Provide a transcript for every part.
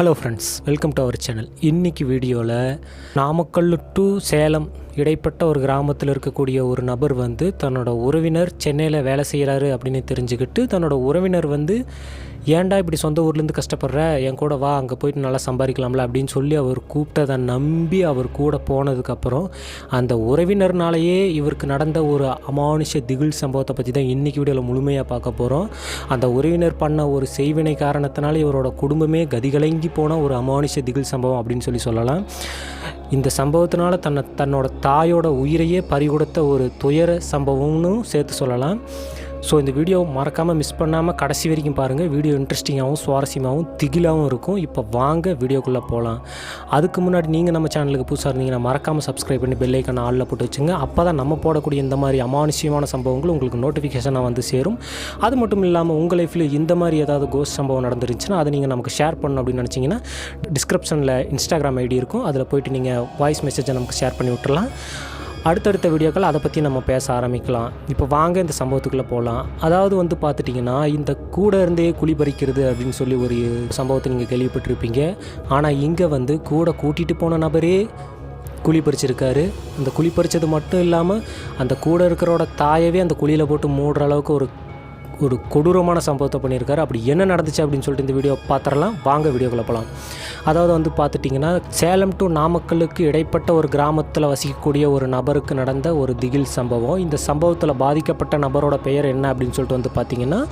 Hello friends, welcome to our channel. இன்றைக்கி வீடியோவில் Namakkal to Salem இடைப்பட்ட ஒரு கிராமத்தில் இருக்கக்கூடிய ஒரு நபர் வந்து தன்னோட உறவினர் சென்னையில் வேலை செய்கிறாரு அப்படின்னு தெரிஞ்சுக்கிட்டு தன்னோட உறவினர் வந்து ஏன்டா இப்படி சொந்த ஊர்லேருந்து கஷ்டப்படுற, என் கூட வா, அங்கே போயிட்டு நல்லா சம்பாதிக்கலாம்ல அப்படின்னு சொல்லி அவர் கூப்பிட்டதை நம்பி அவர் கூட போனதுக்கப்புறம் அந்த உறவினர்னாலேயே இவருக்கு நடந்த ஒரு அமானுஷ திகில் சம்பவத்தை பற்றி தான் இன்றைக்கி வீடியோவில் முழுமையாக பார்க்க போகிறோம். அந்த உறவினர் பண்ண ஒரு செய்வினை காரணத்தினால இவரோட குடும்பமே கதிகலங்கி போன ஒரு அமானுஷ திகில் சம்பவம் அப்படின்னு சொல்லலாம். இந்த சம்பவத்தினால தன்னோட தாயோட உயிரையே பறிகொடுத்த ஒரு துயர சம்பவம்னு சேர்த்து சொல்லலாம். ஸோ இந்த வீடியோ மறக்காமல் மிஸ் பண்ணாமல் கடைசி வரைக்கும் பாருங்கள். வீடியோ இன்ட்ரெஸ்டிங்காகவும் சுவாரஸ்யமாகவும் திகிலாகவும் இருக்கும். இப்போ வாங்க வீடியோக்குள்ளே போகலாம். அதுக்கு முன்னாடி நீங்கள் நம்ம சேனலுக்கு புதுசாக இருந்தீங்கன்னா மறக்காமல் சப்ஸ்கிரைப் பண்ணி பெல் ஐக்கான ஆளில் போட்டு வச்சுங்க. அப்போ தான் நம்ம போடக்கூடிய இந்த மாதிரி அமானுஷ்யமான சம்பவங்கள் உங்களுக்கு நோட்டிஃபிகேஷனாக வந்து சேரும். அது மட்டும் இல்லாமல் உங்கள் லைஃப்பில் இந்த மாதிரி ஏதாவது கோஸ்ட் சம்பவம் நடந்துருந்துச்சுன்னா அதை நீங்கள் நமக்கு ஷேர் பண்ணணும் அப்படின்னு நினச்சிங்கன்னா டிஸ்கிரிப்ஷனில் இன்ஸ்டாகிராம் ஐடி இருக்கும். அதில் போய்ட்டு நீங்கள் வாய்ஸ் மெசேஜை நமக்கு ஷேர் பண்ணி விட்டுறலாம். அடுத்தடுத்த வீடியோக்கள் அதை பற்றி நம்ம பேச ஆரம்பிக்கலாம். இப்போ வாங்க இந்த சம்பவத்துக்குள்ளே போகலாம். அதாவது வந்து பார்த்துட்டிங்கன்னா, இந்த கூட இருந்தே குழி பறிக்கிறது அப்படின்னு சொல்லி ஒரு சம்பவத்தை நீங்கள் கேள்விப்பட்டிருப்பீங்க. ஆனால் இங்கே வந்து கூட கூட்டிகிட்டு போன நபரே குழி பறிச்சிருக்காரு. அந்த குழி பறித்தது மட்டும் இல்லாமல் அந்த கூட இருக்கிறோட தாயவே அந்த குழியில் போட்டு மூடுற அளவுக்கு ஒரு கொடூரமான சம்பவத்தை பண்ணியிருக்காரு. அப்படி என்ன நடந்துச்சு அப்படின்னு சொல்லிட்டு இந்த வீடியோ பார்த்துடலாம். வாங்க வீடியோக்குள்ளே போகலாம். அதாவது வந்து பார்த்துட்டிங்கன்னா, சேலம் டு நாமக்கல்லுக்கு இடைப்பட்ட ஒரு கிராமத்தில் வசிக்கக்கூடிய ஒரு நபருக்கு நடந்த ஒரு திகில் சம்பவம். இந்த சம்பவத்தில் பாதிக்கப்பட்ட நபரோட பெயர் என்ன அப்படின்னு சொல்லிட்டு வந்து பார்த்திங்கன்னா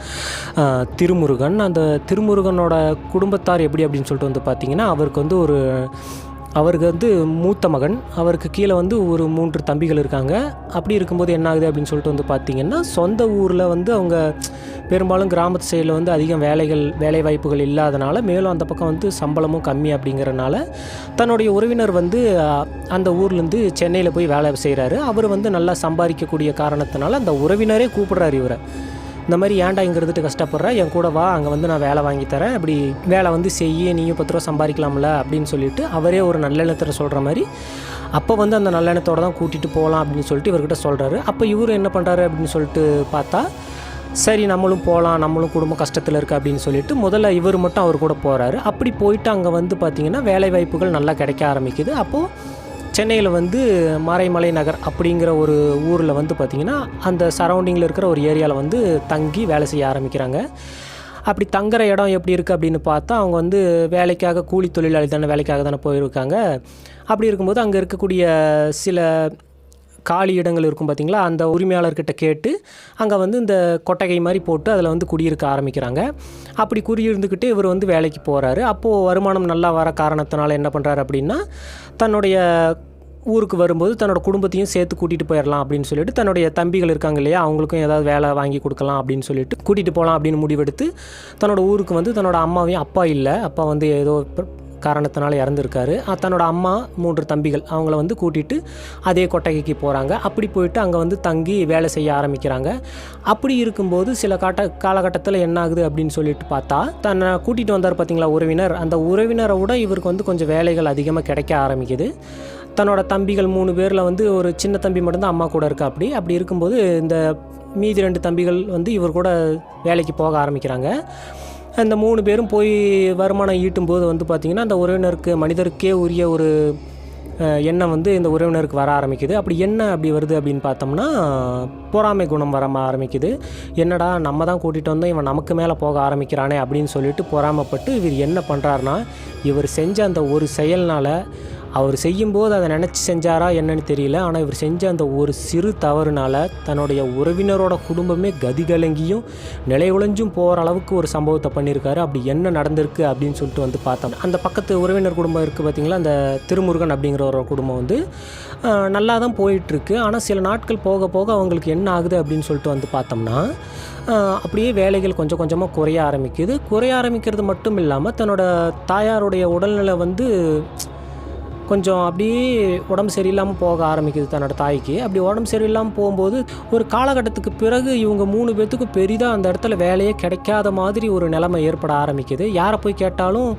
திருமுருகன். அந்த திருமுருகனோட குடும்பத்தார் எப்படி அப்படின்னு சொல்லிட்டு வந்து பார்த்திங்கன்னா, அவருக்கு வந்து மூத்த மகன், அவருக்கு கீழே வந்து ஒரு 3 தம்பிகள் இருக்காங்க. அப்படி இருக்கும்போது என்ன ஆகுது அப்படின்னு சொல்லிட்டு வந்து பார்த்திங்கன்னா, சொந்த ஊரில் வந்து அவங்க பெரும்பாலும் கிராமத்து சைடில் வந்து அதிகம் வேலை வாய்ப்புகள் இல்லாதனால, மேலும் அந்த பக்கம் வந்து சம்பளமும் கம்மி அப்படிங்கிறனால தன்னுடைய உறவினர் வந்து அந்த ஊர்லேருந்து சென்னையில் போய் வேலை செய்கிறாரு. அவர் வந்து நல்லா சம்பாதிக்கக்கூடிய காரணத்தினால அந்த உறவினரே கூப்பிடுறாரு இவரை. இந்த மாதிரி ஏன்டா இங்கே இருந்துட்டு கஷ்டப்படுற, என் கூட வா, அங்கே வந்து நான் வேலை வாங்கி தரேன், அப்படி வேலை வந்து செய்ய, நீயும் 10 ரூபா சம்பாதிக்கலாம்ல அப்படின்னு சொல்லிட்டு அவரே ஒரு நல்லெண்ணத்தில் சொல்கிற மாதிரி அப்போ வந்து அந்த நல்லெண்ணத்தோடு தான் கூட்டிகிட்டு போகலாம் அப்படின்னு சொல்லிட்டு இவர்கிட்ட சொல்கிறாரு. அப்போ இவர் என்ன பண்ணுறாரு அப்படின்னு சொல்லிட்டு பார்த்தா, சரி நம்மளும் போகலாம், நம்மளும் குடும்பம் கஷ்டத்தில் இருக்குது அப்படின்னு சொல்லிட்டு முதல்ல இவர் மட்டும் அவர் கூட போகிறாரு. அப்படி போயிட்டு அங்கே வந்து பார்த்திங்கன்னா வேலை வாய்ப்புகள் நல்லா கிடைக்க ஆரம்பிக்குது. அப்போது சென்னையில் வந்து மறைமலை நகர் அப்படிங்கிற ஒரு ஊரில் வந்து பார்த்திங்கன்னா அந்த சரௌண்டிங்கில் இருக்கிற ஒரு ஏரியாவில் வந்து தங்கி வேலை செய்ய ஆரம்பிக்கிறாங்க. அப்படி தங்குற இடம் எப்படி இருக்குது அப்படின்னு பார்த்தா, அவங்க வந்து வேலைக்காக கூலி தொழிலாளி வேலைக்காக தானே போயிருக்காங்க. அப்படி இருக்கும்போது அங்கே இருக்கக்கூடிய சில காலி இடங்கள் இருக்கும் பார்த்திங்களா, அந்த உரிமையாளர்கிட்ட கேட்டு அங்கே வந்து இந்த கொட்டகை மாதிரி போட்டு அதில் வந்து குடியிருக்க ஆரம்பிக்கிறாங்க. அப்படி குடியிருந்துக்கிட்டு இவர் வந்து வேலைக்கு போகிறாரு. அப்போது வருமானம் நல்லா வர காரணத்தினால என்ன பண்ணுறாரு அப்படின்னா, தன்னுடைய ஊருக்கு வரும்போது தன்னோட குடும்பத்தையும் சேர்த்து கூட்டிகிட்டு போயிடலாம் அப்படின்னு சொல்லிட்டு தன்னுடைய தம்பிகள் இருக்காங்க இல்லையா, அவங்களுக்கும் ஏதாவது வேலை வாங்கி கொடுக்கலாம் அப்படின்னு சொல்லிட்டு கூட்டிகிட்டு போகலாம் அப்படின்னு முடிவெடுத்து தன்னோட ஊருக்கு வந்து தன்னோட அம்மாவையும், அப்பா வந்து ஏதோ காரணத்தினால இறந்துருக்காரு, தன்னோட அம்மா 3 தம்பிகள் அவங்கள வந்து கூட்டிகிட்டு அதே கொட்டகைக்கு போகிறாங்க. அப்படி போயிட்டு அங்கே வந்து தங்கி வேலை செய்ய ஆரம்பிக்கிறாங்க. அப்படி இருக்கும்போது சில காலகட்டத்தில் என்ன ஆகுது அப்படின்னு சொல்லிட்டு பார்த்தா, தன்னை கூட்டிகிட்டு வந்தார் பார்த்திங்களா உறவினர், அந்த உறவினரை விட இவருக்கு வந்து கொஞ்சம் வேலைகள் அதிகமாக கிடைக்க ஆரம்பிக்குது. தன்னோட தம்பிகள் 3 பேரில் வந்து ஒரு சின்ன தம்பி மட்டும்தான் அம்மா கூட இருக்கா. அப்படி இருக்கும்போது இந்த மீதி 2 தம்பிகள் வந்து இவர் கூட வேலைக்கு போக ஆரம்பிக்கிறாங்க. அந்த 3 பேரும் போய் வருமானம் ஈட்டும்போது வந்து பார்த்திங்கன்னா, அந்த மனிதருக்கே உரிய ஒரு எண்ணம் வந்து இந்த உறவினருக்கு வர ஆரம்பிக்குது. அப்படி வருது அப்படின்னு பார்த்தோம்னா, பொறாமை குணம் வர ஆரம்பிக்குது. என்னடா நம்ம தான் கூட்டிகிட்டு வந்தோம், இவன் நமக்கு மேலே போக ஆரம்பிக்கிறானே அப்படின்னு சொல்லிட்டு பொறாமைப்பட்டு இவர் என்ன பண்ணுறாருனா, இவர் செஞ்ச அந்த ஒரு செயல்னால், அவர் செய்யும்போது அதை நினச்சி செஞ்சாரா என்னன்னு தெரியல, ஆனால் இவர் செஞ்ச அந்த ஒரு சிறு தவறுனால தன்னுடைய உறவினரோட குடும்பமே கதிகலங்கியும் நிலைகுலைஞ்சும் போகிற அளவுக்கு ஒரு சம்பவத்தை பண்ணியிருக்காரு. அப்படி என்ன நடந்திருக்கு அப்படின்னு சொல்லிட்டு வந்து பார்த்தோம். அந்த பக்கத்து உறவினர் குடும்பம் இருக்குது பார்த்திங்களா, அந்த திருமுருகன் அப்படிங்கிற ஒரு குடும்பம் வந்து நல்லா தான் போயிட்டுருக்கு. ஆனால் சில நாட்கள் போக போக அவங்களுக்கு என்ன ஆகுது அப்படின்னு சொல்லிட்டு வந்து பார்த்தோம்னா, அப்படியே வேலைகள் கொஞ்சம் கொஞ்சமாக குறைய ஆரம்பிக்கிறது மட்டும் இல்லாமல் தன்னோட தாயாருடைய உடல்நிலை வந்து கொஞ்சம் அப்படியே உடம்பு சரியில்லாமல் போக ஆரம்பிக்குது தன்னோட தாய்க்கு. அப்படி உடம்பு சரியில்லாமல் போகும்போது ஒரு காலகட்டத்துக்கு பிறகு இவங்க 3 பேர்த்துக்கும் பெரிதாக அந்த இடத்துல வேலையே கிடைக்காத மாதிரி ஒரு நிலைமை ஏற்பட ஆரம்பிக்குது. யாரை போய் கேட்டாலும்,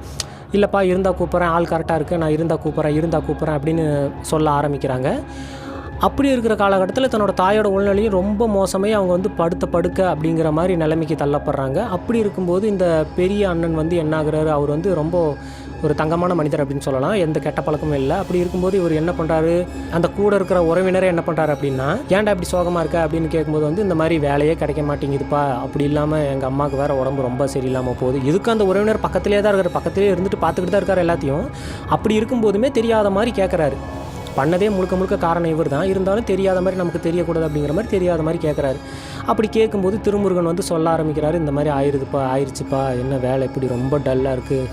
இல்லைப்பா இருந்தால் கூப்பிட்றேன், ஆள் கரெக்டாக இருக்குது, நான் இருந்தால் கூப்பிட்றேன் அப்படின்னு சொல்ல ஆரம்பிக்கிறாங்க. அப்படி இருக்கிற காலகட்டத்தில் தன்னோட தாயோட உடல்நிலையும் ரொம்ப மோசமே அவங்க வந்து படுக்க அப்படிங்கிற மாதிரி நிலைமைக்கு தள்ளப்படுறாங்க. அப்படி இருக்கும்போது இந்த பெரிய அண்ணன் வந்து என்ன ஆகுறாரு, அவர் வந்து ரொம்ப ஒரு தங்கமான மனிதர் அப்படின்னு சொல்லலாம். எந்த கெட்ட பழக்கமும் இல்லை. அப்படி இருக்கும்போது இவர் என்ன பண்ணுறாரு, அந்த கூட இருக்கிற உறவினரே என்ன பண்ணுறாரு அப்படின்னா, ஏன்டா இப்படி சோகமாக இருக்க அப்படின்னு கேட்கும்போது வந்து இந்த மாதிரி வேலையே கிடைக்க மாட்டேங்குதுப்பா, அப்படி இல்லாமல் எங்கள் அம்மாவுக்கு வேறு உடம்பு ரொம்ப சரியில்லாமல் போகுது. இதுக்கு அந்த உறவினர் பக்கத்திலே தான் இருக்கார், பக்கத்திலே இருந்துட்டு பார்த்துக்கிட்டு தான் இருக்கார் எல்லாத்தையும். அப்படி இருக்கும்போதுமே தெரியாத மாதிரி கேட்குறாரு. பண்ணதே முழுக்க முழுக்க காரணம் இவர் தான், இருந்தாலும் தெரியாத மாதிரி நமக்கு தெரியக்கூடாது அப்படிங்கிற மாதிரி தெரியாத மாதிரி கேட்குறாரு. அப்படி கேட்கும்போது திருமுருகன் வந்து சொல்ல ஆரம்பிக்கிறாரு, இந்த மாதிரி ஆயிடுச்சுப்பா, என்ன வேலை இப்படி ரொம்ப டல்லாக இருக்குது,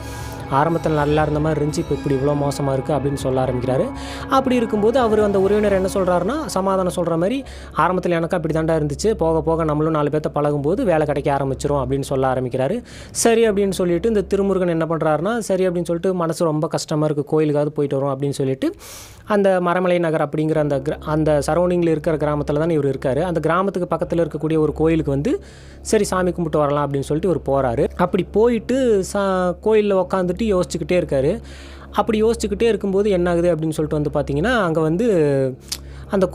ஆரம்பத்தில் நல்லா இருந்த மாதிரி இருந்துச்சு, இப்போ இப்படி இவ்வளோ மோசமாக இருக்குது அப்படின்னு சொல்ல ஆரம்பிக்கிறாரு. அப்படி இருக்கும்போது அவர் அந்த உறவினர் என்ன சொல்கிறாருன்னா, சமாதானம் சொல்கிற மாதிரி, ஆரம்பத்தில் எனக்கு அப்படி தாண்டா இருந்துச்சு, போக போக நம்மளும் 4 பேர்த்த பழகும்போது வேலை கிடைக்க ஆரம்பிச்சிரும் அப்படின்னு சொல்ல ஆரம்பிக்கிறாரு. சரி அப்படின்னு சொல்லிட்டு இந்த திருமுருகன் என்ன பண்ணுறாருனா, சரி அப்படின்னு சொல்லிட்டு மனசு ரொம்ப கஷ்டமாக இருக்குது, கோயிலுக்காவது போயிட்டு வரும் அப்படின்னு சொல்லிட்டு அந்த மரமலை நகர் அப்படிங்கிற அந்த சரௌண்டிங்கில் இருக்கிற கிராமத்தில் தான் இவர் இருக்கார். அந்த கிராமத்துக்கு பக்கத்தில் இருக்கக்கூடிய ஒரு கோயிலுக்கு வந்து சரி சாமி கும்பிட்டு வரலாம் அப்படின்னு சொல்லிட்டு இவர் போகிறாரு. அப்படி போயிட்டு கோயிலில் உட்காந்துட்டு யோசிச்சுக்கிட்டே இருக்கார். அப்படி யோசிச்சுக்கிட்டே இருக்கும்போது என்ன ஆகுது அப்படின்னு சொல்லிட்டு வந்து பார்த்திங்கன்னா, அங்கே வந்து அந்த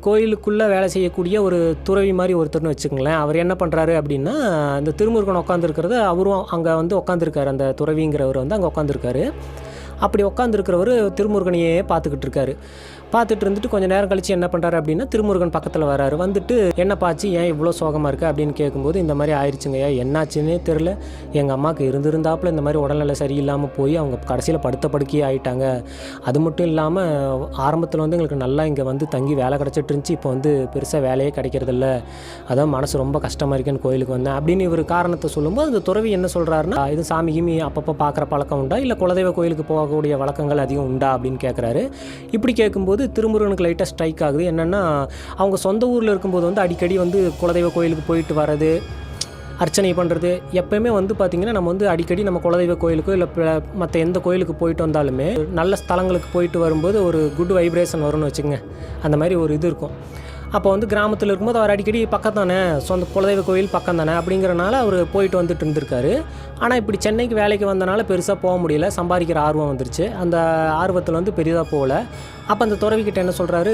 கோயிலுக்குள்ளே வேலை செய்யக்கூடிய ஒரு துறவி மாதிரி ஒருத்தர்னு வச்சுக்கோங்களேன். அவர் என்ன பண்ணுறாரு அப்படின்னா, அந்த திருமுருகன் உட்காந்துருக்கிறத அவரும் அங்கே வந்து உட்காந்துருக்காரு. அந்த துறவிங்கிறவர் வந்து அங்கே உட்காந்துருக்காரு. அப்படி உட்காந்துருக்கிறவர் திருமுருகனையே பார்த்துக்கிட்டு இருக்காரு. பார்த்துட்டு இருந்துட்டு கொஞ்சம் நேரம் கழித்து என்ன பண்ணுறாரு அப்படின்னா, திருமுருகன் பக்கத்தில் வராரு. வந்துட்டு என்னப்பாச்சு, ஏன் இவ்வளோ சோகமாக இருக்குது அப்படின்னு கேட்கும்போது, இந்த மாதிரி ஆயிடுச்சுங்கய்யா, என்னாச்சுன்னே தெரில, எங்கள் அம்மாவுக்கு இருந்தாப்புல இந்த மாதிரி உடல்நிலை சரியில்லாமல் போய் அவங்க கடைசியில் படுத்த படுக்கையே ஆகிட்டாங்க. அது மட்டும் இல்லாமல் ஆரம்பத்தில் வந்து எங்களுக்கு நல்லா இங்கே வந்து தங்கி வேலை கிடச்சிட்டு இருந்துச்சு, இப்போ வந்து பெருசாக வேலையே கிடைக்கிறதில்ல, அதான் மனசு ரொம்ப கஷ்டமாக இருக்குன்னு கோயிலுக்கு வந்தேன் அப்படின்னு இவர் காரணத்தை சொல்லும்போது, அந்த துறவி என்ன சொல்கிறாருன்னா, இது சாமி கிமி அப்பப்போ பார்க்குற பழக்கம் உண்டா, இல்லை குலதெய்வ கோயிலுக்கு போகக்கூடிய வழக்கங்கள் அதிகம் உண்டா அப்படின்னு கேட்குறாரு. இப்படி கேட்கும்போது திருமுருகனுக்கு லைட்டாக ஸ்ட்ரைக் ஆகுது. என்னென்னா, அவங்க சொந்த ஊரில் இருக்கும்போது வந்து அடிக்கடி வந்து குலதெய்வ கோயிலுக்கு போயிட்டு வர்றது, அர்ச்சனை பண்ணுறது, எப்போயுமே வந்து பார்த்திங்கன்னா நம்ம வந்து அடிக்கடி நம்ம குலதெய்வ கோயிலுக்கோ இல்லை மற்ற எந்த கோயிலுக்கு போயிட்டு வந்தாலுமே நல்ல ஸ்தலங்களுக்கு போயிட்டு வரும்போது ஒரு குட் வைப்ரேஷன் வரும்னு வச்சுக்கோங்க. அந்த மாதிரி ஒரு இது இருக்கும். அப்போ வந்து கிராமத்தில் இருக்கும்போது அவர் அடிக்கடி பக்கம் தானே, சொந்த குலதெய்வ கோயில் பக்கம் தானே அப்படிங்கிறனால அவர் போயிட்டு வந்துட்டு இருந்திருக்காரு. ஆனால் இப்படி சென்னைக்கு வேலைக்கு வந்தனால பெருசாக போக முடியல, சம்பாதிக்கிற ஆர்வம் வந்துருச்சு. அந்த ஆர்வத்தில் வந்து பெரிதாக போகல. அப்போ அந்த துறவிக்கிட்ட என்ன சொல்கிறாரு,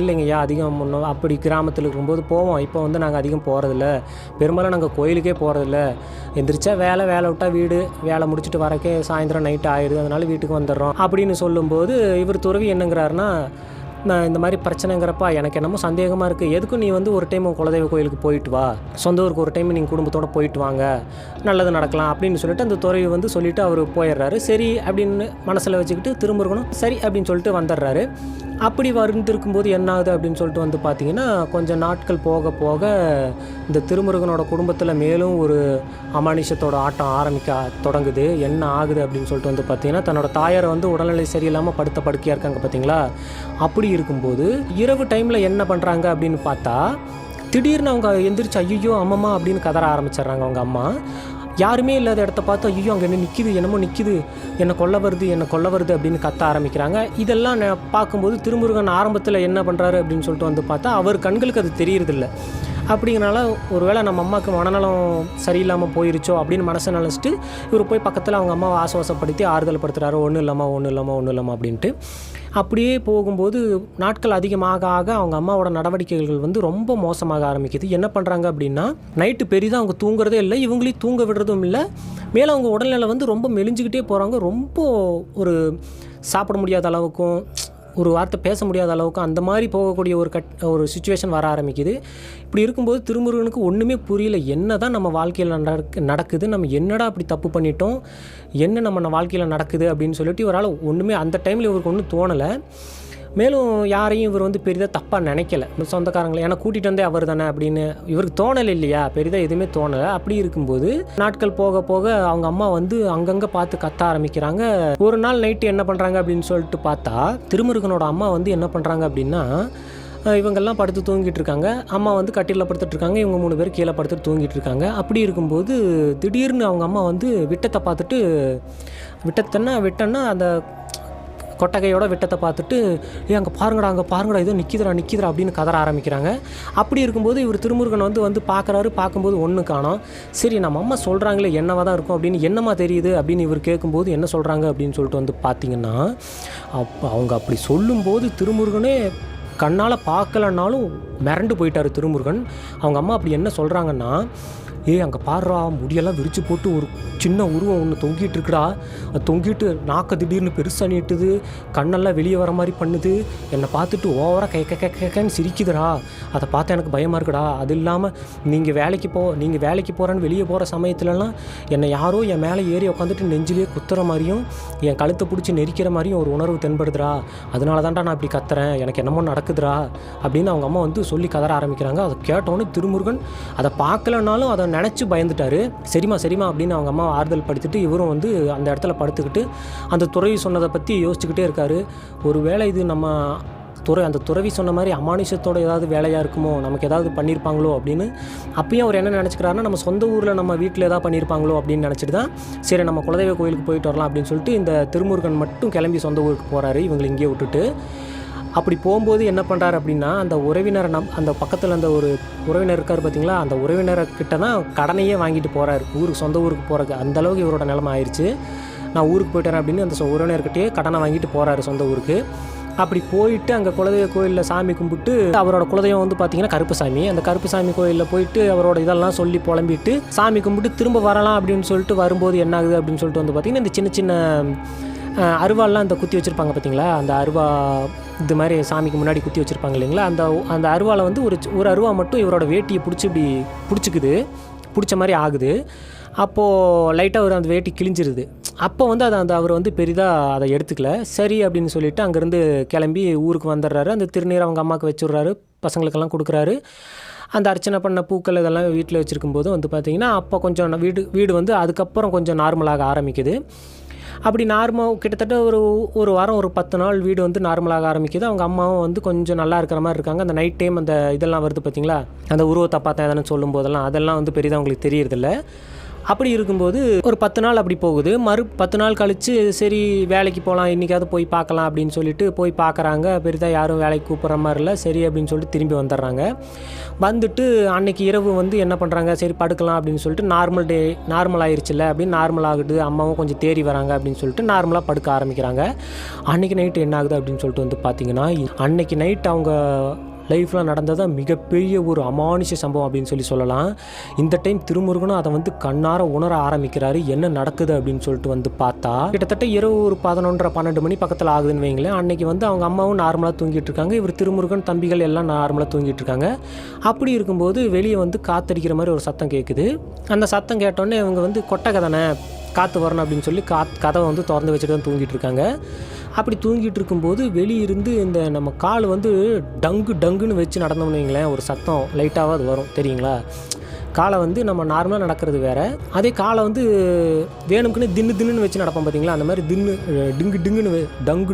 இல்லைங்கய்யா அதிகம் அப்படி கிராமத்தில் இருக்கும்போது போவோம், இப்போ வந்து நாங்கள் அதிகம் போகிறதில்ல, பெரும்பாலும் நாங்கள் கோயிலுக்கே போகிறதில்ல, எந்திரிச்சா வேலை விட்டால் வீடு, வேலை முடிச்சுட்டு வரக்கே சாயந்தரம் நைட்டு ஆயிடுது, அதனால் வீட்டுக்கு வந்துடுறோம் அப்படின்னு சொல்லும்போது இவர் துறவி என்னங்கிறாருன்னா, நான் இந்த மாதிரி பிரச்சனைங்கிறப்பா எனக்கு என்னமோ சந்தேகமாக இருக்குது, எதுக்கும் நீ வந்து ஒரு டைம் குலதெய்வ கோயிலுக்கு போயிட்டு வா, சொந்த ஊருக்கு ஒரு டைம் நீங்கள் குடும்பத்தோடு போயிட்டு வாங்க, நல்லது நடக்கலாம் அப்படின்னு சொல்லிட்டு அந்த துறவி வந்து சொல்லிவிட்டு அவர் போயிடுறாரு. சரி அப்படின்னு மனசில் வச்சுக்கிட்டு திருமுருகனும் சரி அப்படின்னு சொல்லிட்டு வந்துடுறாரு. அப்படி வந்துருக்கும்போது என்ன ஆகுது அப்படின்னு சொல்லிட்டு வந்து பார்த்திங்கன்னா, கொஞ்சம் நாட்கள் போக போக இந்த திருமுருகனோட குடும்பத்தில் மேலும் ஒரு அமானுஷத்தோட ஆட்டம் ஆரம்பிக்க தொடங்குது. என்ன ஆகுது அப்படின்னு சொல்லிட்டு வந்து பார்த்திங்கன்னா, தன்னோட தாயாரை வந்து உடல்நிலை சரியில்லாமல் படுத்த படுக்கையாக இருக்காங்க பார்த்தீங்களா. அப்படி இருக்கும்போது இரவு டைமில் என்ன பண்ணுறாங்க அப்படின்னு பார்த்தா, திடீர்னு அவங்க எந்திரிச்சு ஐயோ அம்மம்மா அப்படின்னு கதற ஆரம்பிச்சிடுறாங்க. அவங்க அம்மா யாருமே இல்லாத இடத்த பார்த்து ஐயோ அங்கே என்ன நிற்கிது, என்னமோ நிற்கிது, என்னை கொல்ல வருது அப்படின்னு கத்த ஆரம்பிக்கிறாங்க. இதெல்லாம் நான் பார்க்கும்போது திருமுருகன் ஆரம்பத்தில் என்ன பண்ணுறாரு அப்படின்னு சொல்லிட்டு வந்து பார்த்தா, அவர் கண்களுக்கு அது தெரியறதில்ல. அப்படிங்கிறனால ஒருவேளை நம்ம அம்மாவுக்கு மனநலம் சரியில்லாமல் போயிருச்சோ அப்படின்னு மனசை நினச்சிட்டு இவர் போய் பக்கத்தில் அவங்க அம்மாவை ஆசுவாசப்படுத்தி ஆறுதல் படுத்துகிறாரு, ஒன்றும் இல்லாமல் அப்படின்ட்டு. அப்படியே போகும்போது நாட்கள் அதிகமாக ஆக அவங்க அம்மாவோட நடவடிக்கைகள் வந்து ரொம்ப மோசமாக ஆரம்பிக்குது. என்ன பண்ணுறாங்க அப்படின்னா, நைட்டு பெரிதாக அவங்க தூங்குறதே இல்லை, இவங்களையும் தூங்க விடுறதும் இல்லை. மேலே அவங்க உடல்நிலை வந்து ரொம்ப மெலிஞ்சிக்கிட்டே போகிறாங்க. ரொம்ப ஒரு சாப்பிட முடியாத அளவுக்கும் ஒரு வார்த்தை பேச முடியாத அளவுக்கு அந்த மாதிரி போகக்கூடிய ஒரு சிச்சுவேஷன் வர ஆரம்பிக்குது. இப்படி இருக்கும்போது திருமுருகனுக்கு ஒன்றுமே புரியல, என்ன தான் நம்ம வாழ்க்கையில் நடக்குது, நம்ம என்னடா அப்படி தப்பு பண்ணிட்டோம், என்ன நம்ம வாழ்க்கையில் நடக்குது அப்படின்னு சொல்லிட்டு இவரால் ஒன்றுமே அந்த டைமில் இவருக்கு ஒன்றும் தோணலை. மேலும் யாரையும் இவர் வந்து பெரிதாக தப்பாக நினைக்கல, சொந்தக்காரங்களை ஏன்னா கூட்டிகிட்டு வந்தே அவர் தானே அப்படின்னு இவருக்கு தோணலை இல்லையா, பெரிதாக எதுவுமே தோணலை. அப்படி இருக்கும்போது நாட்கள் போக போக அவங்க அம்மா வந்து அங்கங்கே பார்த்து கத்த ஆரம்பிக்கிறாங்க. ஒரு நாள் நைட்டு என்ன பண்ணுறாங்க அப்படின்னு சொல்லிட்டு பார்த்தா, திருமுருகனோட அம்மா வந்து என்ன பண்ணுறாங்க அப்படின்னா, இவங்கெல்லாம் படுத்து தூங்கிட்டு இருக்காங்க. அம்மா வந்து கட்டிலில் படுத்துட்டு இருக்காங்க, இவங்க 3 பேர் கீழே படுத்துட்டு தூங்கிட்டு இருக்காங்க. அப்படி இருக்கும்போது திடீர்னு அவங்க அம்மா வந்து விட்டத்தை பார்த்துட்டு, விட்டன்னா அந்த கொட்டகையோட விட்டத்தை பார்த்துட்டு, அங்கே பாருங்கடா ஏதோ நிற்கிதுடா அப்படின்னு கதற ஆரம்பிக்கிறாங்க. அப்படி இருக்கும்போது இவர் திருமுருகன் வந்து பார்க்குறாரு. பார்க்கும்போது ஒன்று காணோம். சரி நம்ம அம்மா சொல்கிறாங்களே என்னவா தான் இருக்கும் அப்படின்னு, என்னம்மா தெரியுது அப்படின்னு இவர் கேட்கும்போது என்ன சொல்கிறாங்க அப்படின்னு சொல்லிட்டு வந்து பார்த்திங்கன்னா, அவங்க அப்படி சொல்லும்போது திருமுருகனே கண்ணால் பார்க்கலன்னாலும் மிரண்டு போயிட்டார் திருமுருகன். அவங்க அம்மா அப்படி என்ன சொல்கிறாங்கன்னா, அங்கே பாடுறா, முடியெல்லாம் விரித்து போட்டு ஒரு சின்ன உருவம் ஒன்று தொங்கிட்டு இருக்குடா, அது தொங்கிட்டு நாக்க திடீர்னு பெருசாக நீட்டுது, கண்ணெல்லாம் வெளியே வர மாதிரி பண்ணுது, என்னை பார்த்துட்டு ஓவராக கேட்கன்னு சிரிக்குதுடா, அதை பார்த்தா எனக்கு பயமாக இருக்குடா. அது இல்லாமல் நீங்கள் வேலைக்கு போகிறேன்னு வெளியே போகிற சமயத்துலலாம் என்னை யாரோ என் மேலே ஏறி உட்காந்துட்டு நெஞ்சிலேயே குத்துற மாதிரியும் என் கழுத்தை பிடிச்சி நெரிக்கிற மாதிரியும் ஒரு உணர்வு தென்படுதுடா, அதனால தான்டா நான் இப்படி கத்துறேன், எனக்கு என்னமோ நடக்குதுடா அப்படின்னு அவங்க அம்மா வந்து சொல்லி கதற ஆரம்பிக்கிறாங்க. அதை கேட்டோன்னே திருமுருகன் அதை பார்க்கலனாலும் அதை நினச்சி பயந்துட்டார். சரிம்மா அப்படின்னு அவங்க அம்மா ஆறுதல் படுத்திட்டு இவரும் வந்து அந்த இடத்துல படுத்துக்கிட்டு அந்த துறவி சொன்னதை பற்றி யோசிச்சுக்கிட்டே இருக்கார். ஒரு வேளை இது நம்ம அந்த துறவி சொன்ன மாதிரி அமானுஷத்தோட ஏதாவது வேலையாக இருக்குமோ, நமக்கு ஏதாவது பண்ணியிருப்பாங்களோ அப்படின்னு. அப்பயும் அவர் என்ன நினச்சிக்கிறாருன்னா, நம்ம சொந்த ஊரில் நம்ம வீட்டில் ஏதாவது பண்ணியிருப்பாங்களோ அப்படின்னு நினச்சிட்டு தான் சரி நம்ம குலதெய்வ கோயிலுக்கு போயிட்டு வரலாம் அப்படின்னு சொல்லிட்டு இந்த திருமுருகன் மட்டும் கிளம்பி சொந்த ஊருக்கு போகிறாரு, இவங்களை இங்கேயே விட்டுட்டு. அப்படி போகும்போது என்ன பண்ணுறாரு அப்படின்னா, அந்த உறவினரை அந்த பக்கத்தில் அந்த ஒரு உறவினர் இருக்கார் பார்த்தீங்களா, அந்த உறவினர்கிட்ட தான் கடனையே வாங்கிட்டு போகிறாரு சொந்த ஊருக்கு போகிறதுக்கு. அந்தளவுக்கு இவரோட நிலைமை ஆயிடுச்சு. நான் ஊருக்கு போயிட்டேன் அப்படின்னு அந்த உறவினர்கிட்டயே கடனை வாங்கிட்டு போகிறாரு சொந்த ஊருக்கு. அப்படி போயிட்டு அங்கே குலதெய்வ கோயிலில் சாமி கும்பிட்டு, அவரோட குலதெய்வம் வந்து பார்த்திங்கன்னா கருப்புசாமி. அந்த கருப்புசாமி கோயிலில் போயிட்டு அவரோட இதெல்லாம் சொல்லி புலம்பிட்டு சாமி கும்பிட்டு திரும்ப வரலாம் அப்படின்னு சொல்லிட்டு வரும்போது என்ன ஆகுது அப்படின்னு சொல்லிட்டு வந்து பார்த்திங்கன்னா, இந்த சின்ன சின்ன அருவாலாம் அந்த குத்தி வச்சுருப்பாங்க பார்த்தீங்களா, அந்த அருவா இது மாதிரி சாமிக்கு முன்னாடி குத்தி வச்சுருப்பாங்க இல்லைங்களா, அந்த அருவாவில் வந்து ஒரு அருவா மட்டும் இவரோட வேட்டியை பிடிச்ச மாதிரி ஆகுது. அப்போது லைட்டாக அந்த வேட்டி கிழிஞ்சிருது. அப்போ வந்து அவர் வந்து பெரிதாக அதை எடுத்துக்கல. சரி அப்படின்னு சொல்லிவிட்டு அங்கேருந்து கிளம்பி ஊருக்கு வந்துடுறாரு. அந்த திருநீர் அவங்க அம்மாவுக்கு வச்சுடுறாரு, பசங்களுக்கெல்லாம் கொடுக்குறாரு. அந்த அர்ச்சனை பண்ண பூக்கள் இதெல்லாம் வீட்டில் வச்சுருக்கும்போது வந்து பார்த்திங்கன்னா, அப்போ கொஞ்சம் வீடு வந்து அதுக்கப்புறம் கொஞ்சம் நார்மலாக ஆரம்பிக்குது. அப்படி கிட்டத்தட்ட ஒரு வாரம் ஒரு 10 நாள் வீடு வந்து நார்மலாக ஆரம்பிக்குது. அவங்க அம்மாவும் வந்து கொஞ்சம் நல்லா இருக்கிற மாதிரி இருக்காங்க. அந்த நைட் டைம் அந்த இதெல்லாம் வருது பார்த்திங்களா, அந்த உருவத்தை பார்த்தா எதானு சொல்லும் போதெல்லாம் அதெல்லாம் வந்து பெரிதாக அவங்களுக்கு தெரியறதில்ல. அப்படி இருக்கும்போது ஒரு 10 நாள் அப்படி போகுது. 10 நாள் கழித்து சரி வேலைக்கு போகலாம், இன்றைக்காவது போய் பார்க்கலாம் அப்படின்னு சொல்லிட்டு போய் பார்க்குறாங்க. பெரிதாக யாரும் வேலைக்கு கூப்பிட்ற மாதிரி இல்லை. சரி அப்படின்னு சொல்லிட்டு திரும்பி வந்துடுறாங்க. வந்துட்டு அன்றைக்கி இரவு வந்து என்ன பண்ணுறாங்க, சரி படுக்கலாம் அப்படின்னு சொல்லிட்டு நார்மல் ஆயிடுச்சுல்ல அப்படின்னு நார்மல் ஆகுது. அம்மாவும் கொஞ்சம் தேறி வராங்க அப்படின்னு சொல்லிட்டு நார்மலாக படுக்க ஆரம்பிக்கிறாங்க. அன்றைக்கி நைட்டு என்ன ஆகுது அப்படின்னு சொல்லிட்டு வந்து பார்த்திங்கன்னா, அன்றைக்கி நைட் அவங்க லைஃப்பில் நடந்ததான் மிகப்பெரிய ஒரு அமானுஷ சம்பவம் அப்படின்னு சொல்லலாம். இந்த டைம் திருமுருகனும் அதை வந்து கண்ணார உணர ஆரம்பிக்கிறாரு, என்ன நடக்குது அப்படின்னு சொல்லிட்டு வந்து பார்த்தா கிட்டத்தட்ட இரவு ஒரு 11:30-12 மணி பக்கத்தில் ஆகுதுன்னு வைங்களேன். அன்றைக்கி வந்து அவங்க அம்மாவும் நார்மலாக தூங்கிட்டு இருக்காங்க, இவர் திருமுருகன் தம்பிகள் எல்லாம் நார்மலாக தூங்கிட்டு இருக்காங்க. அப்படி இருக்கும்போது வெளியே வந்து காத்தடிக்கிற மாதிரி ஒரு சத்தம் கேட்குது. அந்த சத்தம் கேட்டோடனே இவங்க வந்து கொட்டகை தானே, காற்று வரணும் அப்படின்னு சொல்லி கதவை வந்து திறந்து வச்சுட்டு தான் தூங்கிட்டு இருக்காங்க. அப்படி தூங்கிட்டு இருக்கும்போது வெளியிருந்து இந்த நம்ம கால் வந்து டங்குன்னு வச்சு நடந்தோம்னு வைங்களேன், ஒரு சத்தம் லைட்டாக அது வரும் தெரியுங்களா. காலை வந்து நம்ம நார்மலாக நடக்கிறது வேறு, அதே காலை வந்து வேணும்க்குன்னு தின்னுன்னு வச்சு நடப்போம் பார்த்தீங்களா, அந்த மாதிரி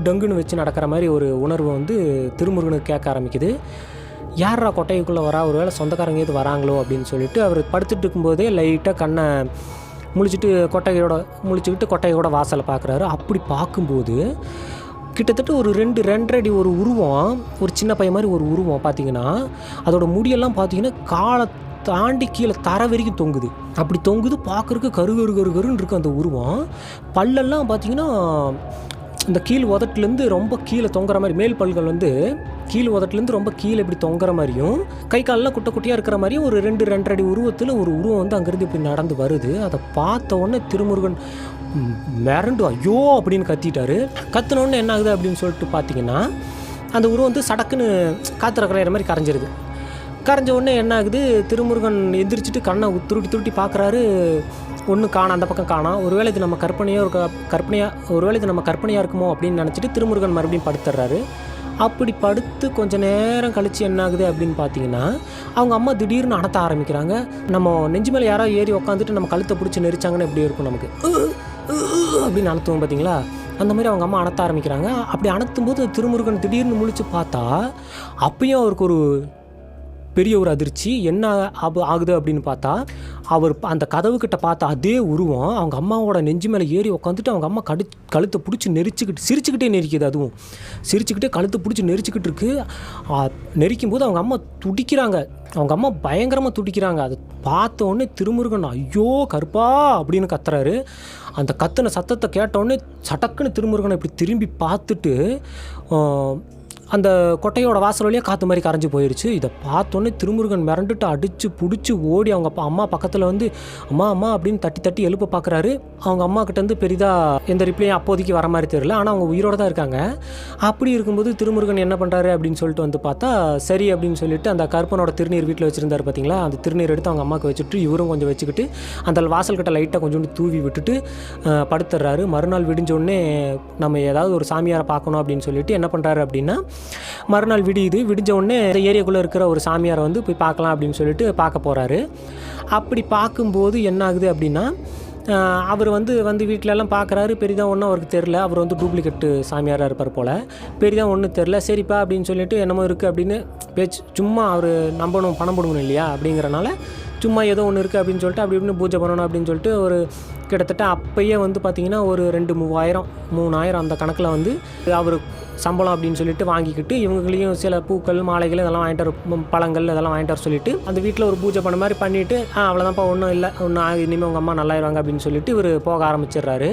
டங்குன்னு வச்சு நடக்கிற மாதிரி ஒரு உணர்வு வந்து திருமுருகனுக்கு கேட்க ஆரம்பிக்குது. யாரா கொட்டைக்குள்ளே வரா, ஒரு வேளை சொந்தக்காரங்க எது வராங்களோ அப்படின்னு சொல்லிட்டு அவர் படுத்துட்டு இருக்கும்போதே லைட்டாக கண்ணை முழிச்சுக்கிட்டு கொட்டையோட வாசலை பார்க்குறாரு. அப்படி பார்க்கும்போது கிட்டத்தட்ட ஒரு 2-2.5 அடி ஒரு உருவம், ஒரு சின்ன பையன் மாதிரி ஒரு உருவம் பார்த்திங்கன்னா, அதோட முடியெல்லாம் பார்த்திங்கன்னா காலை தாண்டி கீழே தர வரைக்கும் தொங்குது. அப்படி தொங்குது, பார்க்குறதுக்கு கருன்னு இருக்குது அந்த உருவம். பல்லெல்லாம் பார்த்திங்கன்னா இந்த கீழ் உதட்டுலேருந்து ரொம்ப கீழே தொங்குற மாதிரி, மேல் பல்கள் வந்து கீழ் உதட்டுலேருந்து ரொம்ப கீழே இப்படி தொங்குற மாதிரியும், கை காலெலாம் குட்டியாக இருக்கிற மாதிரியும் ஒரு 2-2.5 அடி உருவத்தில் ஒரு உருவம் வந்து அங்கேருந்து இப்படி நடந்து வருது. அதை பார்த்த உடனே திருமுருகன் மிரண்டு ஐயோ அப்படின்னு கத்திட்டாரு. கத்தினோடனே என்ன ஆகுது அப்படின்னு சொல்லிட்டு பார்த்தீங்கன்னா, அந்த உருவம் வந்து சடக்குன்னு காற்றுல கரையிற மாதிரி கரைஞ்ச உடனே என்ன ஆகுது, திருமுருகன் எந்திரிச்சிட்டு கண்ணை துருட்டி பார்க்குறாரு. ஒன்றும் காணாம், அந்த பக்கம் காணாம். ஒருவேளை இது நம்ம கற்பனையாக இருக்குமோ அப்படின்னு நினச்சிட்டு திருமுருகன் மறுபடியும் படுத்துடுறாரு. அப்படி படுத்து கொஞ்சம் நேரம் கழித்து என்ன ஆகுது அப்படின்னு பார்த்தீங்கன்னா, அவங்க அம்மா திடீர்னு அணத்த ஆரம்பிக்கிறாங்க. நம்ம நெஞ்சு மேலே யாரோ ஏறி உட்காந்துட்டு நம்ம கழுத்தை பிடிச்சி நெரிச்சாங்கன்னு எப்படி இருக்கும் நமக்கு அப்படின்னு அணத்துவோம் பார்த்தீங்களா, அந்த மாதிரி அவங்க அம்மா அணத்த ஆரம்பிக்கிறாங்க. அப்படி அணத்தும்போது திருமுருகன் திடீர்னு முழிச்சு பார்த்தா அப்பயும் அவருக்கு ஒரு பெரிய ஒரு அதிர்ச்சி. என்ன ஆகுது அப்படின்னு பார்த்தா, அவர் அந்த கதவுக்கிட்ட பார்த்த அதே உருவம் அவங்க அம்மாவோட நெஞ்சு மேலே ஏறி உட்காந்துட்டு அவங்க அம்மா கழுத்தை பிடிச்சி சிரிச்சுக்கிட்டே நெரிக்குது. அதுவும் சிரிச்சுக்கிட்டே கழுத்தை பிடிச்சி நெரிச்சிக்கிட்டு இருக்கு. நெரிக்கும் போது அவங்க அம்மா துடிக்கிறாங்க, அவங்க அம்மா பயங்கரமாக துடிக்கிறாங்க. அதை பார்த்த உடனே திருமுருகன் ஐயோ கருப்பா அப்படின்னு கத்துறாரு. அந்த கத்துன சத்தத்தை கேட்டவுடனே சட்டக்குன்னு திருமுருகனை இப்படி திரும்பி பார்த்துட்டு அந்த கொட்டையோட வாசல் வழியாக காற்று மாதிரி கரைஞ்சி போயிடுச்சு. இதை பார்த்தோன்னே திருமுருகன் மிரண்டுட்டு அடித்து பிடிச்சி ஓடி அவங்க அம்மா பக்கத்தில் வந்து அம்மா அம்மா அப்படின்னு தட்டி தட்டி எழுப்ப பார்க்குறாரு. அவங்க அம்மா கிட்டேருந்து பெரிதாக எந்த ரிப்ளையும் அப்போதைக்கு வர மாதிரி தெரியல. ஆனால் அவங்க உயிரோடு தான் இருக்காங்க. அப்படி இருக்கும்போது திருமுருகன் என்ன பண்ணுறாரு அப்படின்னு சொல்லிட்டு வந்து பார்த்தா சரி அப்படின்னு சொல்லிட்டு அந்த கருப்பனோட திருநீர் வீட்டில் வச்சுருந்தார் பார்த்தீங்களா, அந்த திருநீர் எடுத்து அவங்க அம்மாவுக்கு வச்சுட்டு இவரும் கொஞ்சம் வச்சுக்கிட்டு அந்த வாசல் கிட்ட லைட்டாக கொஞ்சோண்டு தூவி விட்டுட்டு படுத்துடுறாரு. மறுநாள் விடிஞ்சோடனே நம்ம ஏதாவது ஒரு சாமியாரை பார்க்கணும் அப்படின்னு சொல்லிட்டு என்ன பண்ணுறாரு அப்படின்னா, மறுநாள் விடிஞ்ச உடனே இந்த ஏரியாக்குள்ளே இருக்கிற ஒரு சாமியாரை வந்து போய் பார்க்கலாம் அப்படின்னு சொல்லிட்டு பார்க்க போகிறாரு. அப்படி பார்க்கும்போது என்ன ஆகுது அப்படின்னா, அவர் வந்து வீட்டிலலாம் பார்க்குறாரு. பெரிதாக ஒன்றும் அவருக்கு தெரில. அவர் வந்து டூப்ளிகேட்டு சாமியாராக இருப்பார் போல். பெரிதாக ஒன்றும் தெரில. சரிப்பா அப்படின்னு சொல்லிட்டு என்னமோ இருக்குது அப்படின்னு பேச்சு. சும்மா அவர் நம்பணும், பணம் போடணும் இல்லையா அப்படிங்கிறனால சும்மா ஏதோ ஒன்று இருக்குது அப்படின்னு சொல்லிட்டு அப்படி இப்படின்னு பூஜை பண்ணணும் அப்படின்னு சொல்லிட்டு ஒரு கிட்டத்தட்ட அப்போயே வந்து பார்த்திங்கன்னா ஒரு 2,000-3,000 அந்த கணக்கில் வந்து அவர் சம்பளம் அப்படின்னு சொல்லிட்டு வாங்கிக்கிட்டு இவங்களையும் சில பூக்கள் மாலைகள் இதெல்லாம் வாங்கிட்டு பழங்கள் இதெல்லாம் வாங்கிட்டு வர சொல்லிவிட்டு அந்த வீட்டில் ஒரு பூஜை பண்ண மாதிரி பண்ணிவிட்டு அவ்வளோதான்ப்பா ஒன்றும் இல்லை இனிமேல் உங்கள் அம்மா நல்லாயிருவாங்க அப்படின்னு சொல்லிட்டு இவர் போக ஆரம்பிச்சிடுறாரு.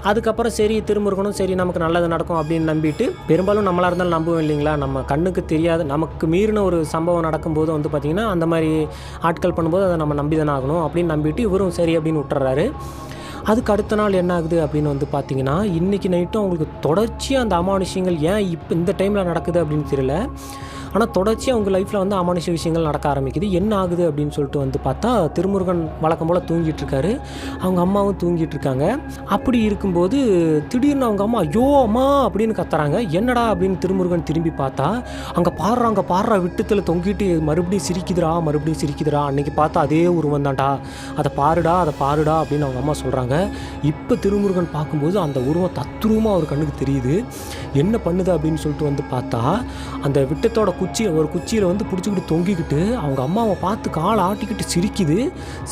அதுக்கப்புறம் சரி திருமுருகனும் சரி நமக்கு நல்லது நடக்கும் அப்படின்னு நம்பிட்டு, பெரும்பாலும் நம்மளாக இருந்தாலும் நம்புவோம் இல்லைங்களா, நம்ம கண்ணுக்கு தெரியாது நமக்கு மீறின ஒரு சம்பவம் நடக்கும்போது வந்து பார்த்திங்கன்னா அந்த மாதிரி ஆட்கள் பண்ணும்போது அதை நம்ம நம்பி தானே ஆகணும் அப்படின்னு நம்பிட்டு இவரும் சரி அப்படின்னு விட்டுறாரு. அதுக்கு அடுத்த நாள் என்ன ஆகுது அப்படின்னு வந்து பார்த்திங்கன்னா, இன்றைக்கி நைட்டும் அவங்களுக்கு தொடர்ச்சியாக அந்த அமானுஷ்யங்கள் ஏன் இப்போ இந்த டைமில் நடக்குது அப்படின்னு தெரியல. ஆனால் தொடர்ச்சியாக அவங்க லைஃப்பில் வந்து அமானுஷ விஷயங்கள் நடக்க ஆரம்பிக்குது. என்ன ஆகுது அப்படின்னு சொல்லிட்டு வந்து பார்த்தா திருமுருகன் வழக்கம் போல் தூங்கிட்டு இருக்காரு. அவங்க அம்மாவும் தூங்கிட்டு இருக்காங்க. அப்படி இருக்கும்போது திடீர்னு அவங்க அம்மா ஐயோ அம்மா அப்படின்னு கத்துறாங்க. என்னடா அப்படின்னு திருமுருகன் திரும்பி பார்த்தா அங்கே பாடுறா விட்டத்தில் தொங்கிட்டு மறுபடியும் சிரிக்குதுடா. அன்றைக்கி பார்த்தா அதே உருவம் தான்டா, அதை பாருடா அப்படின்னு அவங்க அம்மா சொல்கிறாங்க. இப்போ திருமுருகன் பார்க்கும்போது அந்த உருவம் தத்ரூபமாக அவர் கண்ணுக்கு தெரியுது. என்ன பண்ணுது அப்படின்னு சொல்லிட்டு வந்து பார்த்தா அந்த விட்டத்தோட குச்சியில் வந்து பிடிச்சிக்கிட்டு தொங்கிக்கிட்டு அவங்க அம்மாவை பார்த்து காலை ஆட்டிக்கிட்டு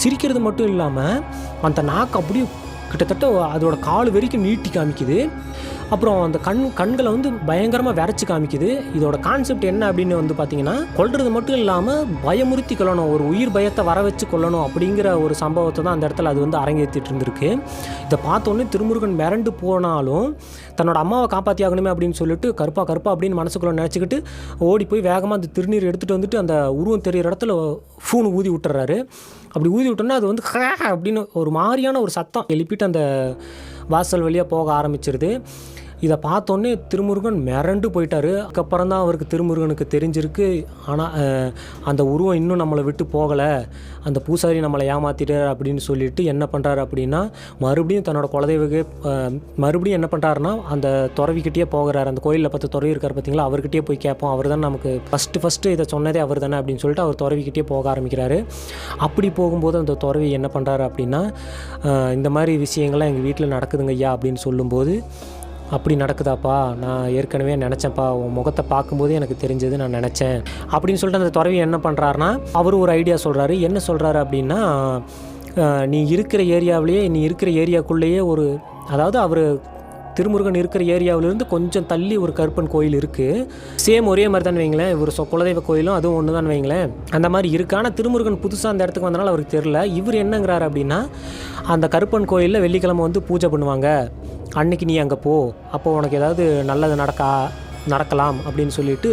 சிரிக்கிறது மட்டும் இல்லாமல் அந்த நாக்கு அப்படியே கிட்டத்தட்ட அதோட கால் வரைக்கும் நீட்டி காமிக்குது. அப்புறம் அந்த கண்களை வந்து பயங்கரமாக விரைச்சி காமிக்குது. இதோட கான்செப்ட் என்ன அப்படின்னு வந்து பார்த்தீங்கன்னா, கொல்றது மட்டும் இல்லாமல் பயமுறுத்தி கொள்ளணும், ஒரு உயிர் பயத்தை வர வச்சு கொள்ளணும் அப்படிங்கிற ஒரு சம்பவத்தை தான் அந்த இடத்துல அது வந்து அரங்கேற்றிட்டு இருந்திருக்கு. இதை பார்த்தோன்னே திருமுருகன் மிரண்டு போனாலும் தன்னோட அம்மாவை காப்பாற்றி ஆகணுமே அப்படின்னு சொல்லிட்டு கருப்பா அப்படின்னு மனசுக்குள்ளே நினச்சிக்கிட்டு ஓடி போய் வேகமாக அந்த திருநீர் எடுத்துகிட்டு வந்துட்டு அந்த உருவம் தெரிகிற இடத்துல ஃபூனு ஊதி விட்டுறாரு. அப்படி ஊதி விட்டோன்னா அது வந்து அப்படின்னு ஒரு மாதிரியான ஒரு சத்தம் எழுப்பிட்டு அந்த வாசல் வழியாக போக ஆரம்பிச்சிருது. இதை பார்த்தோன்னே திருமுருகன் மிரண்டு போயிட்டார். அதுக்கப்புறம் தான் அவருக்கு திருமுருகனுக்கு தெரிஞ்சிருக்கு, ஆனால் அந்த உருவம் இன்னும் நம்மளை விட்டு போகலை, அந்த பூசாரி நம்மளை ஏமாற்றிட்டார் அப்படின்னு சொல்லிட்டு என்ன பண்ணுறாரு அப்படின்னா, மறுபடியும் தன்னோட குலதெய்வ மறுபடியும் என்ன பண்ணுறாருன்னா அந்த துறவிக்கிட்டே போகிறார். அந்த கோயிலில் 10 துறவி இருக்கார் பார்த்தீங்களா, அவர்கிட்டயே போய் கேட்போம், அவர் தான் நமக்கு ஃபஸ்ட்டு இதை சொன்னதே அவர் தானே அப்படின்னு சொல்லிட்டு அவர் துறவிக்கிட்டே போக ஆரம்பிக்கிறாரு. அப்படி போகும்போது அந்த துறவி என்ன பண்ணுறாரு அப்படின்னா, இந்த மாதிரி விஷயங்கள்லாம் எங்கள் வீட்டில் நடக்குதுங்க ஐயா அப்படின்னு சொல்லும்போது, அப்படி நடக்குதாப்பா, நான் ஏற்கனவே நினச்சேன்ப்பா, உன் முகத்தை பார்க்கும்போது எனக்கு தெரிஞ்சது, நான் நினச்சேன் அப்படின்னு சொல்லிட்டு அந்த துறவி என்ன பண்ணுறாருனா அவர் ஒரு ஐடியா சொல்கிறாரு. என்ன சொல்கிறாரு அப்படின்னா, நீ இருக்கிற ஏரியாக்குள்ளேயே ஒரு, அதாவது அவர் திருமுருகன் இருக்கிற ஏரியாவிலேருந்து கொஞ்சம் தள்ளி ஒரு கருப்பன் கோயில் இருக்குது. சேம் ஒரே மாதிரி தான் வைங்களேன், ஒரு குலதெய்வ கோயிலும் அதுவும் ஒன்று தான் வைங்களேன், அந்த மாதிரி இருக்குது. ஆனால் திருமுருகன் புதுசாக அந்த இடத்துக்கு வந்தனால அவருக்கு தெரில. இவர் என்னங்கிறாரு அப்படின்னா, அந்த கருப்பன் கோயிலில் வெள்ளிக்கிழமை வந்து பூஜை பண்ணுவாங்க, அன்னைக்கு நீ அங்கே போ, அப்போது உனக்கு ஏதாவது நல்லது நடக்கலாம் அப்படின்னு சொல்லிட்டு